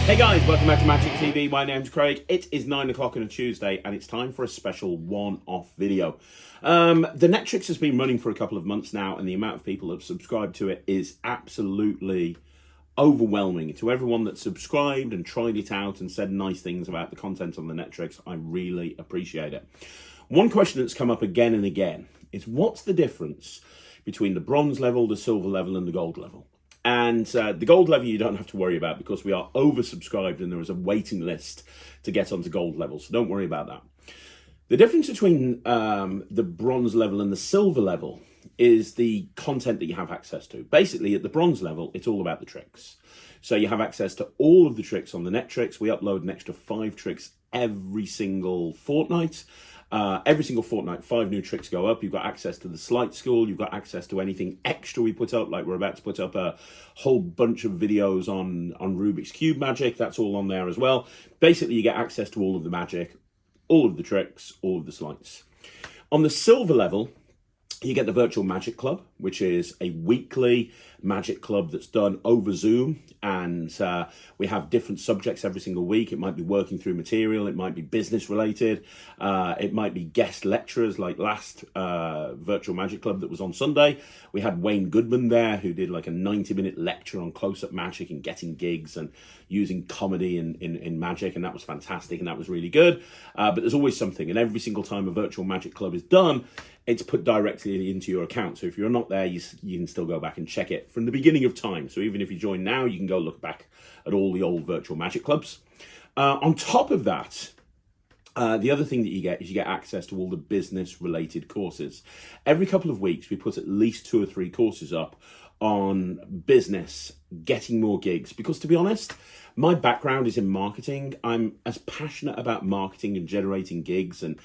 Hey guys, welcome back to Magic TV. My name's Craig. It is 9 o'clock on a Tuesday and it's time for a special one-off video. The Netrix has been running for a couple of months now and the amount of people that have subscribed to it is absolutely overwhelming. To everyone that subscribed and tried it out and said nice things about the content on the Netrix, I really appreciate it. One question that's come up again and again is what's the difference between the bronze level, the silver level and the gold level? And the gold level you don't have to worry about because we are oversubscribed and there is a waiting list to get onto gold level. So don't worry about that. The difference between the bronze level and the silver level is the content that you have access to. Basically, at the bronze level, it's all about the tricks. So you have access to all of the tricks on the Netrix. We upload an extra 5 tricks every single fortnight. Every single fortnight, 5 new tricks go up. You've got access to the Sleight School. You've got access to anything extra we put up. Like we're about to put up a whole bunch of videos on Rubik's Cube magic. That's all on there as well. Basically, you get access to all of the magic, all of the tricks, all of the sleights. On the silver level, you get the Virtual Magic Club, which is a weekly magic club that's done over Zoom. And we have different subjects every single week. It might be working through material. It might be business related. It might be guest lecturers like last Virtual Magic Club that was on Sunday. We had Wayne Goodman there who did like a 90-minute lecture on close-up magic and getting gigs and using comedy in magic. And that was fantastic. And that was really good. But there's always something. And every single time a Virtual Magic Club is done, it's put directly into your account. So if you're not there, you can still go back and check it from the beginning of time. So even if you join now, you can go look back at all the old Virtual Magic Clubs. On top of that, the other thing that you get is you get access to all the business-related courses. Every couple of weeks, we put at least 2 or 3 courses up on business, getting more gigs. Because to be honest, my background is in marketing. I'm as passionate about marketing and generating gigs and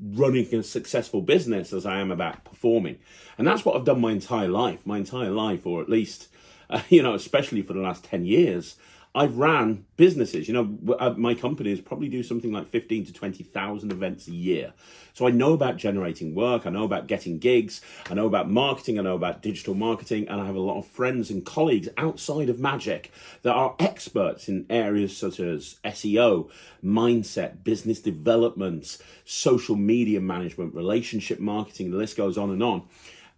running a successful business as I am about performing. And that's what I've done my entire life, or at least, especially for the last 10 years. I've ran businesses. My companies probably do something like 15 to 20,000 events a year. So I know about generating work. I know about getting gigs. I know about marketing. I know about digital marketing. And I have a lot of friends and colleagues outside of magic that are experts in areas such as SEO, mindset, business development, social media management, relationship marketing. The list goes on and on.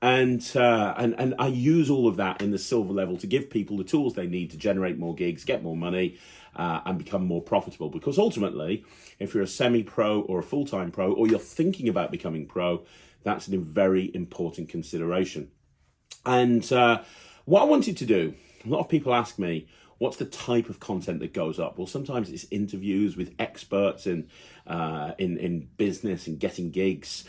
And I use all of that in the silver level to give people the tools they need to generate more gigs, get more money, and become more profitable. Because ultimately, if you're a semi-pro or a full-time pro, or you're thinking about becoming pro, that's a very important consideration. And what I wanted to do, a lot of people ask me, what's the type of content that goes up? Well, sometimes it's interviews with experts in business and getting gigs.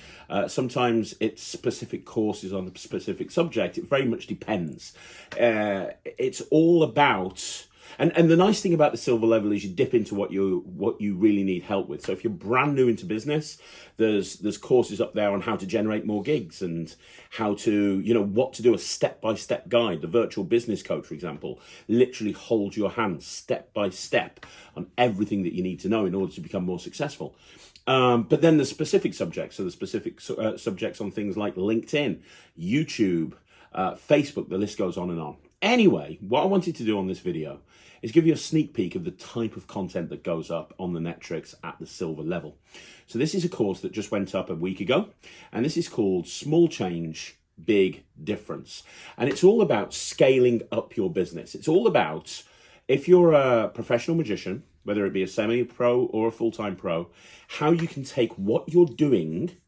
Sometimes it's specific courses on a specific subject. It very much depends. It's all about... And the nice thing about the silver level is you dip into what you really need help with. So if you're brand new into business, there's courses up there on how to generate more gigs and how to, what to do, a step-by-step guide. The virtual business coach, for example, literally holds your hand step by step on everything that you need to know in order to become more successful. But then the specific subjects, so the specific subjects on things like LinkedIn, YouTube, Facebook, the list goes on and on. Anyway, what I wanted to do on this video is give you a sneak peek of the type of content that goes up on the Netrix at the silver level. So this is a course that just went up a week ago, and this is called Small Change, Big Difference. And it's all about scaling up your business. It's all about, if you're a professional magician, whether it be a semi-pro or a full-time pro, how you can take what you're doing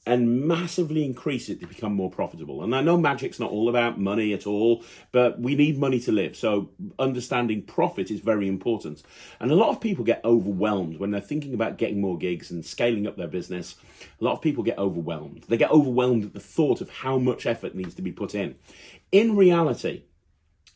and massively increase it to become more profitable. And I know magic's not all about money at all, but we need money to live. So understanding profit is very important. And a lot of people get overwhelmed when they're thinking about getting more gigs and scaling up their business. A lot of people get overwhelmed. They get overwhelmed at the thought of how much effort needs to be put in. In reality,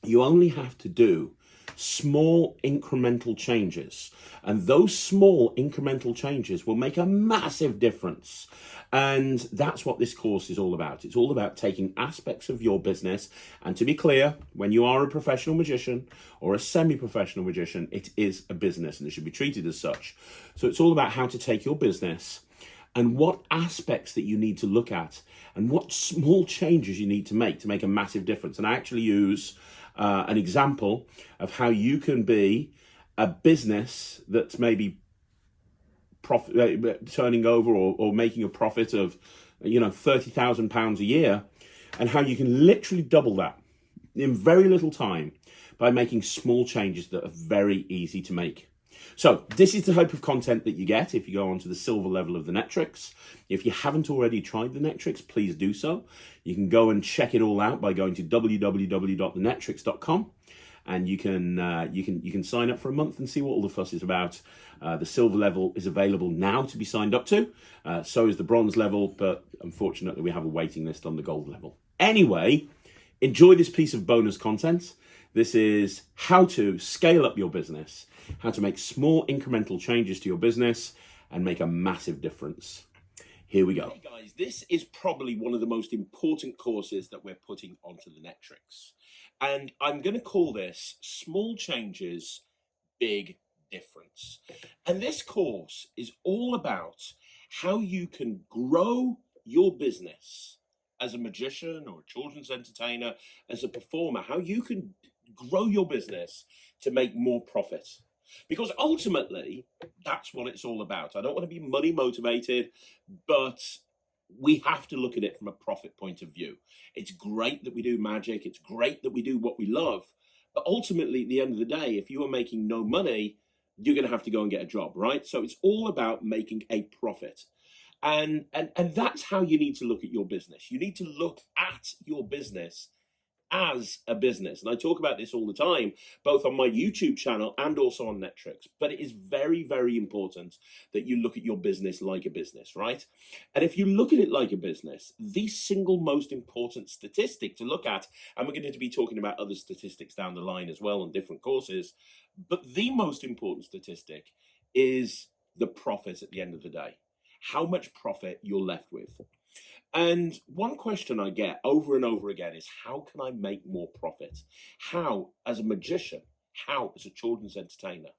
you only have to do small incremental changes, and those small incremental changes will make a massive difference. And that's what this course is all about. It's all about taking aspects of your business, and to be clear, when you are a professional magician or a semi-professional magician, it is a business and it should be treated as such. So it's all about how to take your business and what aspects that you need to look at and what small changes you need to make a massive difference. And I actually use an example of how you can be a business that's maybe turning over or making a profit of, £30,000 a year, and how you can literally double that in very little time by making small changes that are very easy to make. So this is the type of content that you get if you go onto the silver level of the Netrix. If you haven't already tried the Netrix, please do so. You can go and check it all out by going to www.thenetrix.com. And you can sign up for a month and see what all the fuss is about. The silver level is available now to be signed up to. So is the bronze level, but unfortunately we have a waiting list on the gold level. Anyway, enjoy this piece of bonus content. This is how to scale up your business, how to make small incremental changes to your business and make a massive difference. Here we go. Hey guys, this is probably one of the most important courses that we're putting onto the Netrix. And I'm going to call this Small Changes, Big Difference. And this course is all about how you can grow your business as a magician or a children's entertainer, as a performer, how you can grow your business to make more profit. Because ultimately, that's what it's all about. I don't want to be money motivated, but we have to look at it from a profit point of view. It's great that we do magic. It's great that we do what we love. But ultimately, at the end of the day, if you are making no money, you're going to have to go and get a job, right? So it's all about making a profit. And that's how you need to look at your business. You need to look at your business as a business. And I talk about this all the time, both on my YouTube channel and also on Netrix. But it is very, very important that you look at your business like a business, right? And if you look at it like a business, the single most important statistic to look at, and we're going to be talking about other statistics down the line as well on different courses, but the most important statistic is the profit at the end of the day. How much profit you're left with. And one question I get over and over again is, how can I make more profit? How, as a magician, how, as a children's entertainer,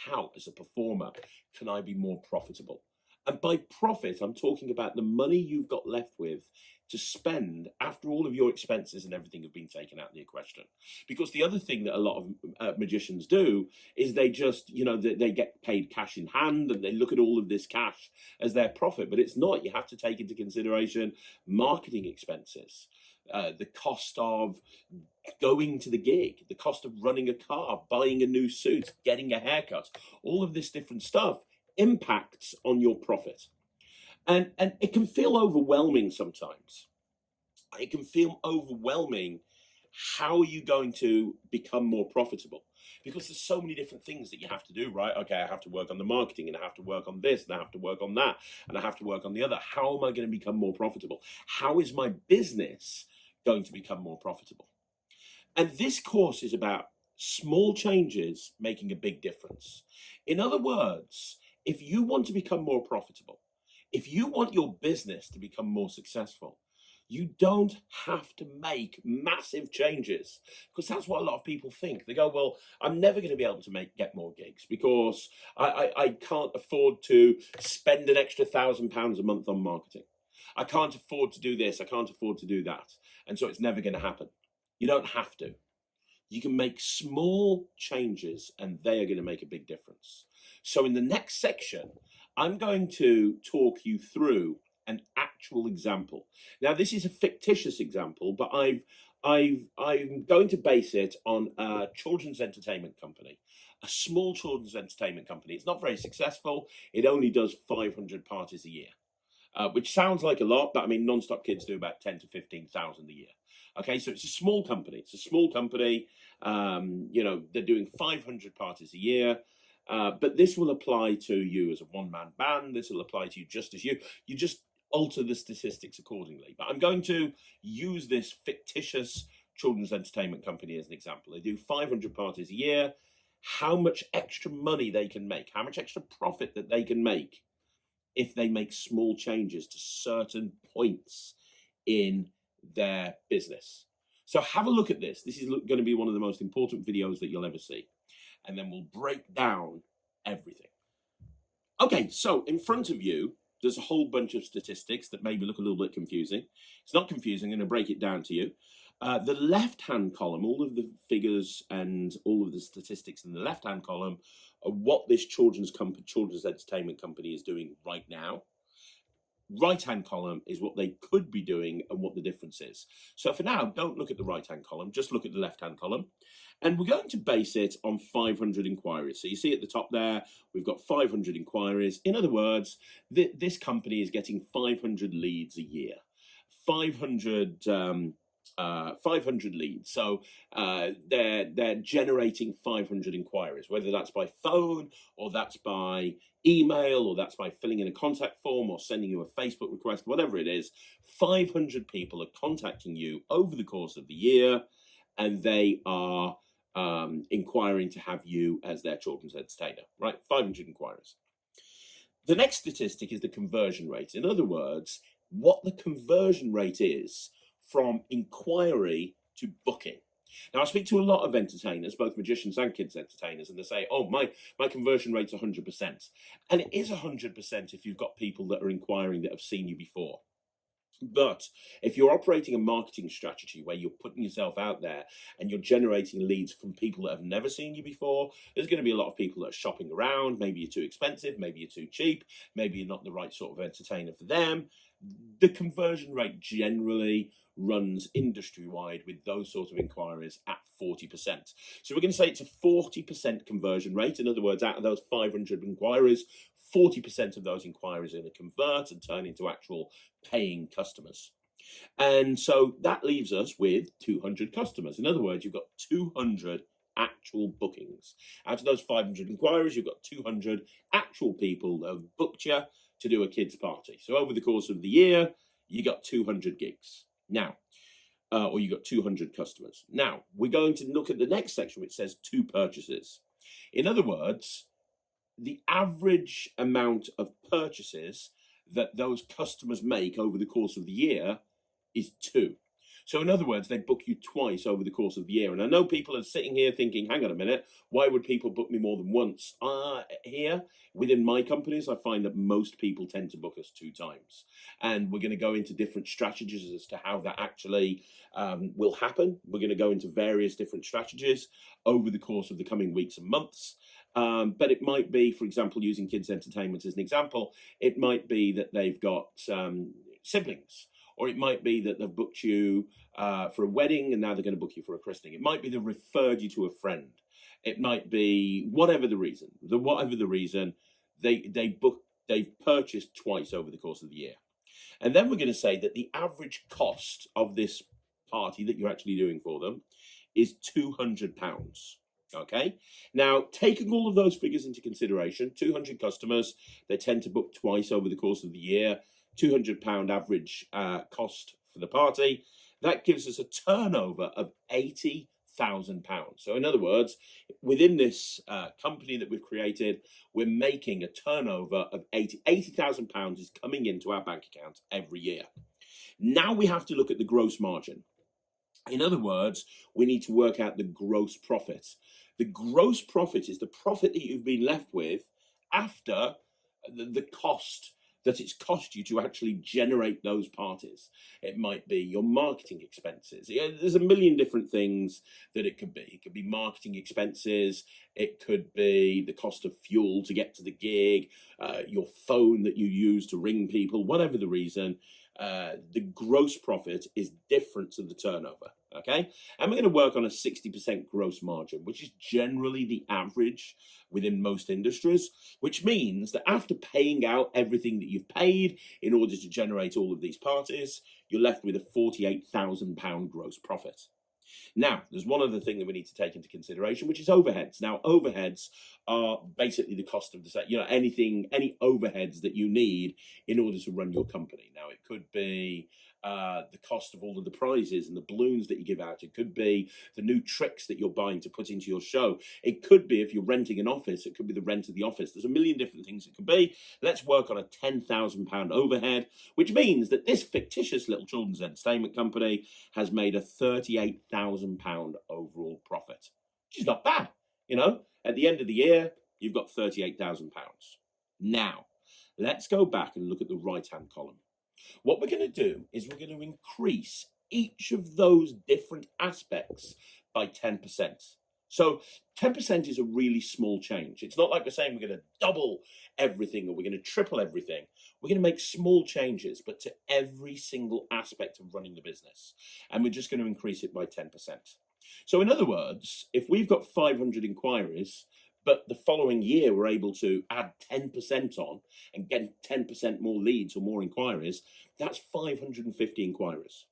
how, as a performer, can I be more profitable? And by profit, I'm talking about the money you've got left with to spend after all of your expenses and everything have been taken out of the equation. Because the other thing that a lot of magicians do is they just, they get paid cash in hand and they look at all of this cash as their profit, but it's not. You have to take into consideration marketing expenses, the cost of going to the gig, the cost of running a car, buying a new suit, getting a haircut, all of this different stuff impacts on your profit. And it can feel overwhelming sometimes. It can feel overwhelming. How are you going to become more profitable? Because there's so many different things that you have to do, right? Okay, I have to work on the marketing, and I have to work on this, and I have to work on that, and I have to work on the other. How am I going to become more profitable? How is my business going to become more profitable? And this course is about small changes making a big difference. In other words, if you want to become more profitable, if you want your business to become more successful, you don't have to make massive changes, because that's what a lot of people think. They go, well, I'm never going to be able to get more gigs because I can't afford to spend an extra £1,000 a month on marketing. I can't afford to do this. I can't afford to do that. And so it's never going to happen. You don't have to. You can make small changes and they are going to make a big difference. So in the next section, I'm going to talk you through an actual example. Now, this is a fictitious example, but I'm going to base it on a children's entertainment company, a small children's entertainment company. It's not very successful. It only does 500 parties a year. Which sounds like a lot, but I mean, Non-Stop Kids do about 10 to 15,000 a year. Okay, so it's a small company. It's a small company. They're doing 500 parties a year. But this will apply to you as a one-man band. This will apply to you just as you. You just alter the statistics accordingly. But I'm going to use this fictitious children's entertainment company as an example. They do 500 parties a year. How much extra money they can make, how much extra profit that they can make if they make small changes to certain points in their business. So have a look at this. This is going to be one of the most important videos that you'll ever see. And then we'll break down everything. Okay, so in front of you, there's a whole bunch of statistics that maybe look a little bit confusing. It's not confusing. I'm going to break it down to you. The left-hand column, all of the figures and all of the statistics in the left-hand column are what this children's entertainment company is doing right now. Right-hand column is what they could be doing and what the difference is. So for now, don't look at the right-hand column, just look at the left-hand column. And we're going to base it on 500 inquiries. So you see at the top there, we've got 500 inquiries. In other words, this company is getting 500 leads a year. 500 leads. So they're generating 500 inquiries, whether that's by phone or that's by email or that's by filling in a contact form or sending you a Facebook request, whatever it is. 500 people are contacting you over the course of the year, and they are inquiring to have you as their children's entertainer, right? 500 inquiries. The next statistic is the conversion rate. In other words, what the conversion rate is from inquiry to booking. Now, I speak to a lot of entertainers, both magicians and kids entertainers, and they say, oh, my conversion rate's 100%. And it is 100% if you've got people that are inquiring that have seen you before. But if you're operating a marketing strategy where you're putting yourself out there and you're generating leads from people that have never seen you before, there's going to be a lot of people that are shopping around. Maybe you're too expensive, maybe you're too cheap, maybe you're not the right sort of entertainer for them. The conversion rate generally runs industry-wide with those sort of inquiries at 40%. So we're going to say it's a 40% conversion rate. In other words, out of those 500 inquiries, 40% of those inquiries are going to convert and turn into actual paying customers. And so that leaves us with 200 customers. In other words, you've got 200 actual bookings. Out of those 500 inquiries, you've got 200 actual people that have booked you to do a kids' party. So over the course of the year, you got 200 gigs. Now, or you got 200 customers. Now, we're going to look at the next section, which says 2 purchases. In other words, the average amount of purchases that those customers make over the course of the year is 2. So in other words, they book you twice over the course of the year. And I know people are sitting here thinking, hang on a minute, why would people book me more than once? Here, within my companies, I find that most people tend to book us 2 times. And we're going to go into different strategies as to how that actually will happen. We're going to go into various different strategies over the course of the coming weeks and months. But it might be, for example, using kids' entertainment as an example, it might be that they've got siblings. Or it might be that they've booked you for a wedding and now they're going to book you for a christening. It might be they've referred you to a friend. It might be whatever the reason. They've purchased twice over the course of the year. And then we're going to say that the average cost of this party that you're actually doing for them is £200. Okay. Now, taking all of those figures into consideration, 200 customers, they tend to book twice over the course of the year. £200 average cost for the party. That gives us a turnover of £80,000. So in other words, within this company that we've created, we're making a turnover of £80,000 is coming into our bank account every year. Now we have to look at the gross margin. In other words, we need to work out the gross profit. The gross profit is the profit that you've been left with after the cost that it's cost you to actually generate those parties. It might be your marketing expenses. There's a million different things that it could be. It could be marketing expenses. It could be the cost of fuel to get to the gig, your phone that you use to ring people, whatever the reason. The gross profit is different to the turnover, okay? And we're going to work on a 60% gross margin, which is generally the average within most industries, which means that after paying out everything that you've paid in order to generate all of these parties, you're left with a £48,000 gross profit. Now, there's one other thing that we need to take into consideration, which is overheads. Now, overheads are basically the cost of the, any overheads that you need in order to run your company. Now, it could be the cost of all of the prizes and the balloons that you give out. It could be the new tricks that you're buying to put into your show. It could be, if you're renting an office, it could be the rent of the office. There's a million different things it could be. Let's work on a £10,000 overhead, which means that this fictitious little children's entertainment company has made a £38,000 overall profit, which is not bad. At the end of the year, you've got £38,000. Now, let's go back and look at the right-hand column. What we're going to do is we're going to increase each of those different aspects by 10%. So 10% is a really small change. It's not like we're saying we're going to double everything or we're going to triple everything. We're going to make small changes, but to every single aspect of running the business. And we're just going to increase it by 10%. So in other words, if we've got 500 inquiries, but the following year we're able to add 10% on and get 10% more leads or more inquiries, that's 550 inquiries.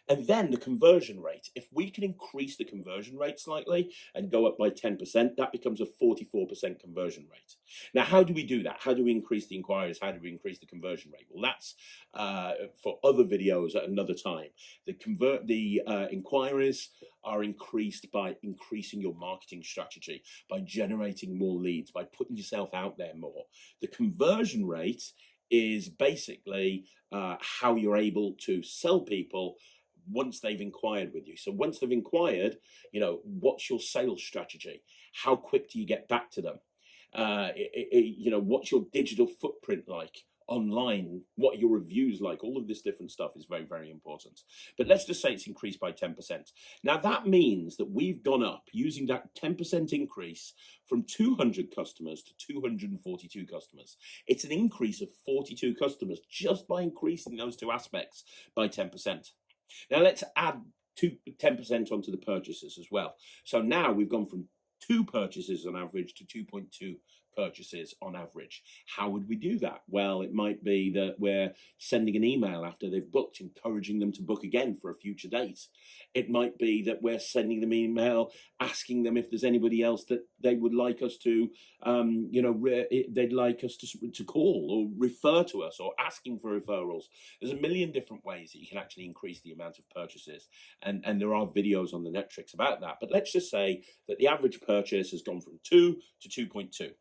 And then the conversion rate, if we can increase the conversion rate slightly and go up by 10%, that becomes a 44% conversion rate. Now, how do we do that? How do we increase the inquiries? How do we increase the conversion rate? Well, that's for other videos at another time. The inquiries are increased by increasing your marketing strategy, by generating more leads, by putting yourself out there more. The conversion rate is basically how you're able to sell people once they've inquired with you. So once they've inquired, what's your sales strategy? How quick do you get back to them? What's your digital footprint like online? What are your reviews like? All of this different stuff is very, very important. But let's just say it's increased by 10%. Now that means that we've gone up using that 10% increase from 200 customers to 242 customers. It's an increase of 42 customers just by increasing those two aspects by 10%. Now let's add 10% onto the purchases as well. So now we've gone from 2 purchases on average to 2.2 purchases on average. How would we do that? Well, it might be that we're sending an email after they've booked, encouraging them to book again for a future date. It might be that we're sending them an email asking them if there's anybody else that they would like us to, they'd like us to call or refer to us, or asking for referrals. There's a million different ways that you can actually increase the amount of purchases. And there are videos on the Netrix about that. But let's just say that the average purchase has gone from 2 to 2.2.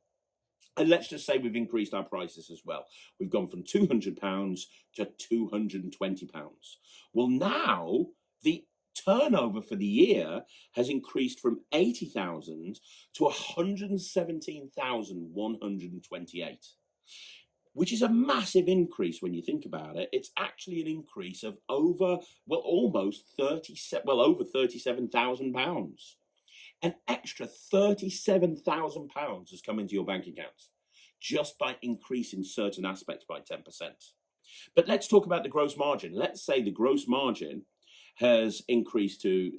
And let's just say we've increased our prices as well. We've gone from £200 to £220. Well, now the turnover for the year has increased from 80,000 to 117,128, which is a massive increase when you think about it. It's actually an increase of over £37,000. An extra £37,000 has come into your bank account just by increasing certain aspects by 10%. But let's talk about the gross margin. Let's say the gross margin has increased to,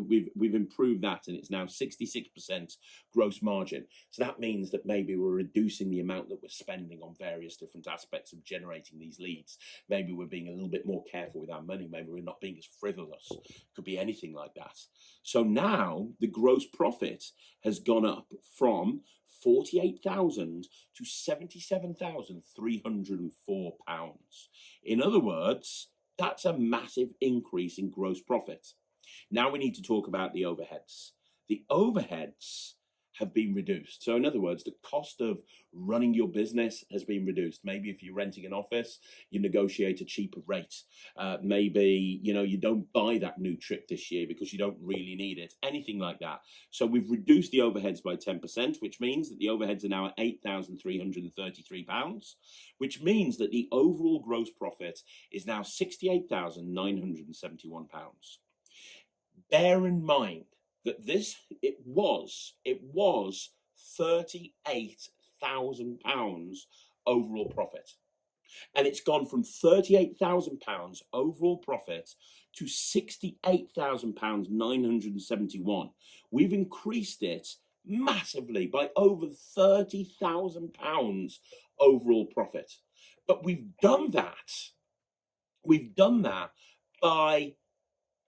we've improved that, and it's now 66% gross margin. So that means that maybe we're reducing the amount that we're spending on various different aspects of generating these leads. Maybe we're being a little bit more careful with our money. Maybe we're not being as frivolous. Could be anything like that. So now the gross profit has gone up from 48,000 to 77,304 pounds. In other words, that's a massive increase in gross profit. Now we need to talk about the overheads. The overheads have been reduced. So in other words, the cost of running your business has been reduced. Maybe if you're renting an office, you negotiate a cheaper rate. Maybe, you don't buy that new trip this year because you don't really need it. Anything like that. So we've reduced the overheads by 10%, which means that the overheads are now at £8,333, which means that the overall gross profit is now £68,971. Bear in mind that it was £38,000 overall profit. And it's gone from £38,000 overall profit to £68,971. We've increased it massively by over £30,000 overall profit. But we've done that by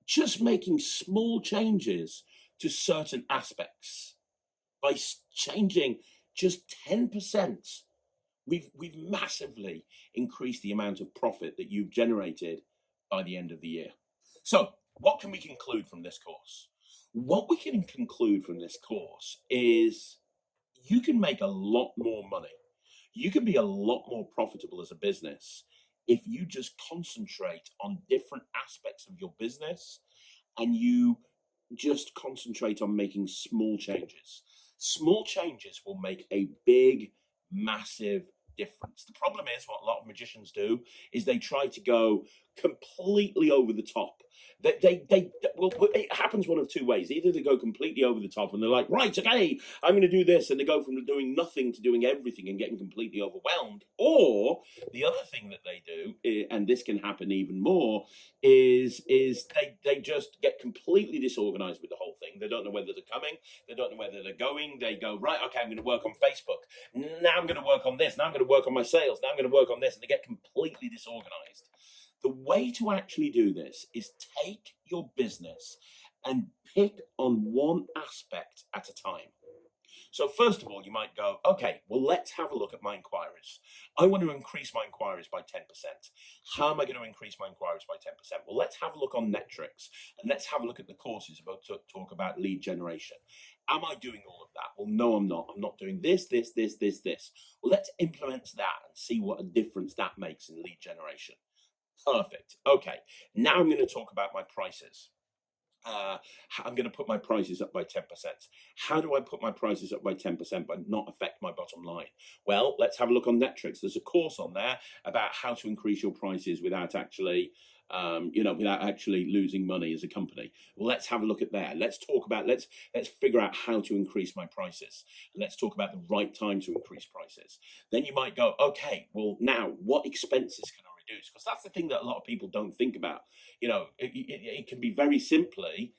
just making small changes to certain aspects. By changing just 10%, we've massively increased the amount of profit that you've generated by the end of the year. So what can we conclude from this course? What we can conclude from this course is you can make a lot more money. You can be a lot more profitable as a business if you just concentrate on different aspects of your business and you just concentrate on making small changes. Small changes will make a big, massive difference. The problem is what a lot of magicians do is they try to go completely over the top. Well, it happens one of two ways. Either they go completely over the top and they're like, right, okay, I'm going to do this, and they go from doing nothing to doing everything and getting completely overwhelmed. Or the other thing that they do, and this can happen even more, is they just get completely disorganized with the whole thing. They don't know whether they're coming, they don't know whether they're going. They go, right, okay, I'm going to work on Facebook. Now I'm going to work on this. Now I'm going to work on my sales. Now I'm going to work on this, and they get completely disorganized. The way to actually do this is take your business and pick on one aspect at a time. So first of all, you might go, okay, well, let's have a look at my inquiries. I want to increase my inquiries by 10%. How am I going to increase my inquiries by 10%? Well, let's have a look on Netrix, and let's have a look at the courses about to talk about lead generation. Am I doing all of that? Well, no, I'm not. I'm not doing this. Well, let's implement that and see what a difference that makes in lead generation. Perfect. Okay, now I'm going to talk about my prices. I'm going to put my prices up by 10%. How do I put my prices up by 10% but not affect my bottom line? Well, let's have a look on Netrix. There's a course on there about how to increase your prices without actually, without actually losing money as a company. Well, let's have a look at there. Let's figure out how to increase my prices. Let's talk about the right time to increase prices. Then you might go, okay, well, now what expenses can I reduce? Because that's the thing that a lot of people don't think about. It can be very simply,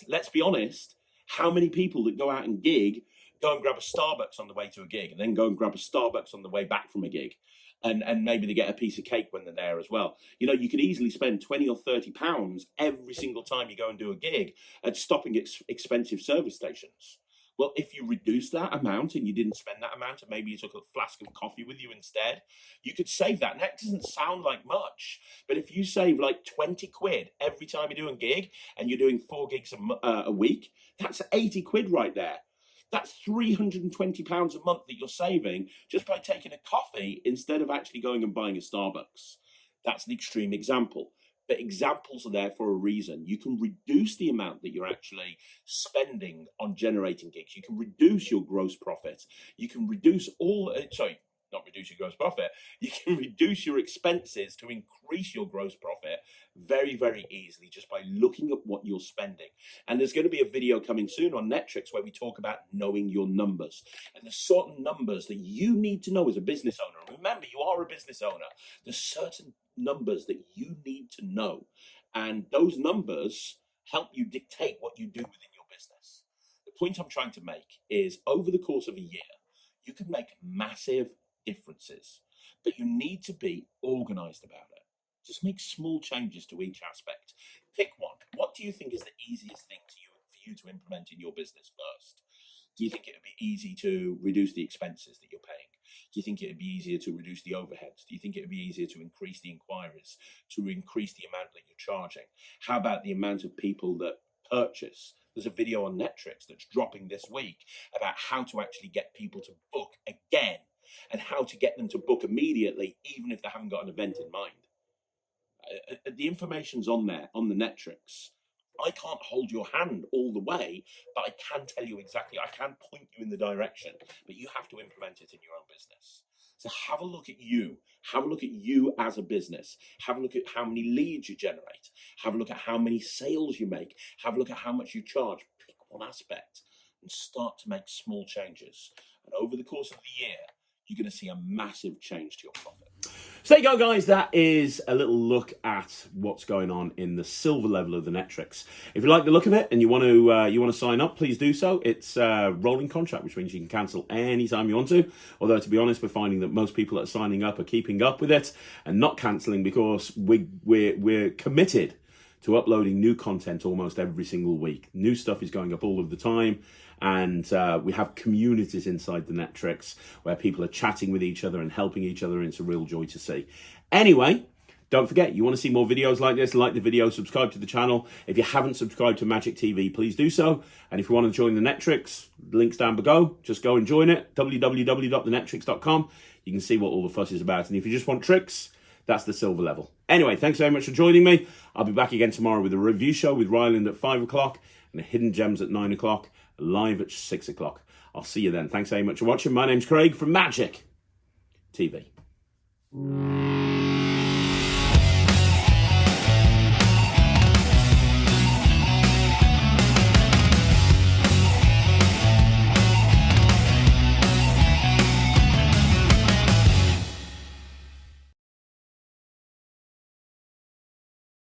let's be honest, how many people that go out and gig go and grab a Starbucks on the way to a gig and then go and grab a Starbucks on the way back from a gig, and maybe they get a piece of cake when they're there as well. You could easily spend 20 or 30 pounds every single time you go and do a gig at stopping at expensive service stations. Well, if you reduce that amount and you didn't spend that amount, and maybe you took a flask of coffee with you instead, you could save that. And that doesn't sound like much, but if you save like 20 quid every time you do a gig and you're doing 4 gigs a week, that's 80 quid right there. That's £320 a month that you're saving just by taking a coffee instead of actually going and buying a Starbucks. That's an extreme example. But examples are there for a reason. You can reduce the amount that you're actually spending on generating gigs. You can reduce your gross profit. You can reduce not reduce your gross profit. You can reduce your expenses to increase your gross profit very, very easily just by looking at what you're spending. And there's going to be a video coming soon on Netrix where we talk about knowing your numbers and the certain numbers that you need to know as a business owner. Remember, you are a business owner. There's certain numbers that you need to know, and those numbers help you dictate what you do within your business. The point I'm trying to make is over the course of a year, you can make massive differences, but you need to be organized about it. Just make small changes to each aspect. Pick one. What do you think is the easiest thing for you to implement in your business first? Do you think it would be easy to reduce the expenses that you're paying? Do you think it would be easier to reduce the overheads? Do you think it would be easier to increase the inquiries, to increase the amount that you're charging? How about the amount of people that purchase? There's a video on Netrix that's dropping this week about how to actually get people to book again and how to get them to book immediately, even if they haven't got an event in mind. The information's on there, on the Netrix. I can't hold your hand all the way, but I can tell you exactly, I can point you in the direction, but you have to implement it in your own business. So have a look at you. Have a look at you as a business. Have a look at how many leads you generate. Have a look at how many sales you make. Have a look at how much you charge. Pick one aspect and start to make small changes. And over the course of the year, you're going to see a massive change to your profit. So there you go, guys. That is a little look at what's going on in the silver level of the Netrix. If you like the look of it and you want to sign up, please do so. It's a rolling contract, which means you can cancel anytime you want to. Although, to be honest, we're finding that most people that are signing up are keeping up with it and not cancelling because we're committed to uploading new content almost every single week. New stuff is going up all of the time. And we have communities inside the Netrix where people are chatting with each other and helping each other, and it's a real joy to see. Anyway, don't forget, you want to see more videos like this, like the video, subscribe to the channel. If you haven't subscribed to Magic TV, please do so. And if you want to join the Netrix, links down below, just go and join it, www.thenetrix.com. You can see what all the fuss is about. And if you just want tricks, that's the silver level. Anyway, thanks very much for joining me. I'll be back again tomorrow with a review show with Ryland at 5 o'clock and the Hidden Gems at 9 o'clock. Live at 6 o'clock. I'll see you then. Thanks very much for watching. My name's Craig from Magic TV.